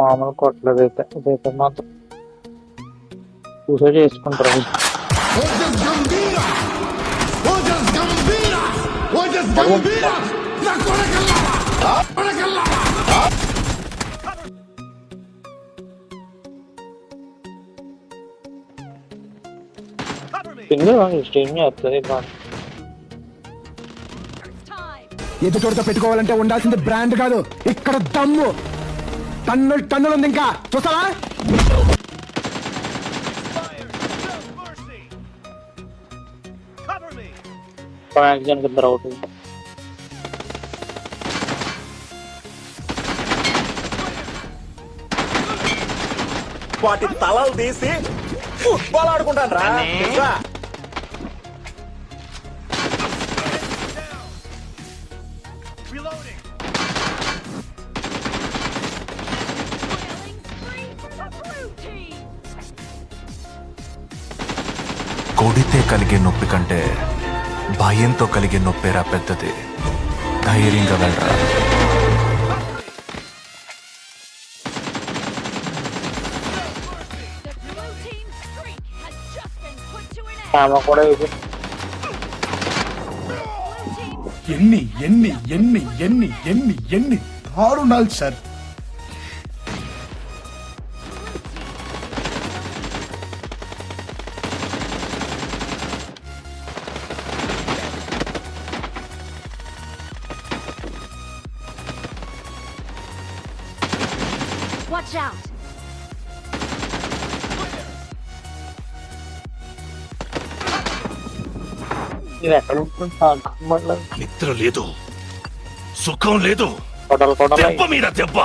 మామూలు కొట్టలేదు అయితే ఇదైతే మాత్రం సూసైడ్ చేసుకుంటారు. స్ట్రీమ్ చేస్తుంది ఎదుటోడితో పెట్టుకోవాలంటే ఉండాల్సింది బ్రాండ్ కాదు, ఇక్కడ దమ్ము. టన్నులు ఉంది ఇంకా చూస్తావా. ఇద్దరు అవుట్. వాటి తలలు తీసి ఫుట్బాల్ ఆడుకుంటాను రా. కొడితే కలిగే నొప్పి కంటే భయంతో కలిగే నొప్పేరా పెద్దది. ధైర్యంగా వెళ్ళరా. కూడా ఎన్ని ఎన్ని ఎన్ని ఎన్ని ఎన్ని ఎన్ని దారుణాలు సార్. Watch out! నిద్ర లేదు, సుఖం లేదు. కొడాలి దెబ్బ మీద దెబ్బ,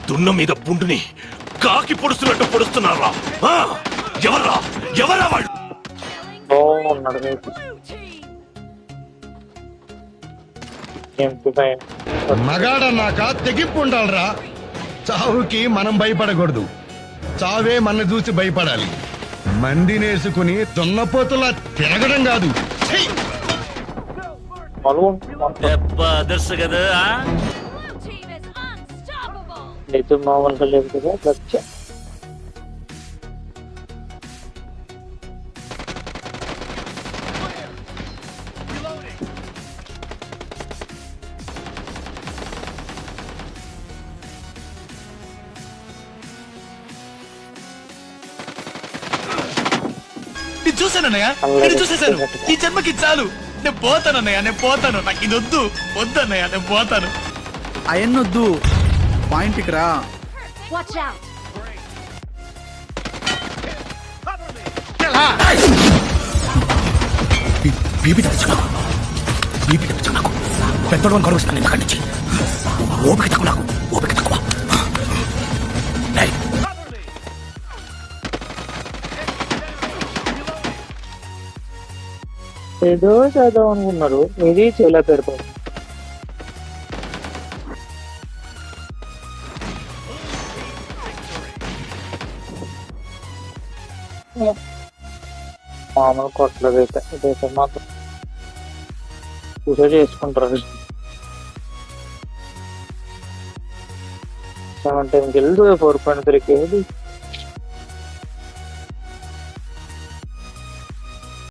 దున్న మీద పుండుని కాకి పొడుస్తున్నట్టు పొడుస్తున్నారా? ఎవర్రా ఎవరా వాళ్ళు? మగాడన్నాక తెగింపు ఉండాలరా. చావుకి మనం భయపడకూడదు, చావే మన చూసి భయపడాలి. మందినేసుకుని దున్నపోతులా తిరగడం కాదు. మామూలుగా లేదు కదా లక్ష. చూసానన్నయ్య, నేను చూసేసాను. ఈ జన్మకి చాలు, నేను పోతానన్నయ్య, నేను పోతాను. నాకు ఇది వద్దన్నయ్య, నేను పోతాను. అయన్నొద్దు, పాయింట్కి రా. పెద్దోడు అని గౌరవిస్తాను నేను ఖండించి. ఓపిక తక్కువ నాకు, ఓపిక తక్కువ. ఏదో చేద్దాం అనుకున్నారు, ఇది చాలా పెడతారు. మామూలు కొట్టలేదు అయితే ఇదైతే మాత్రం సూసైడ్ చేసుకుంటారు. 17 kills 4.3 KD.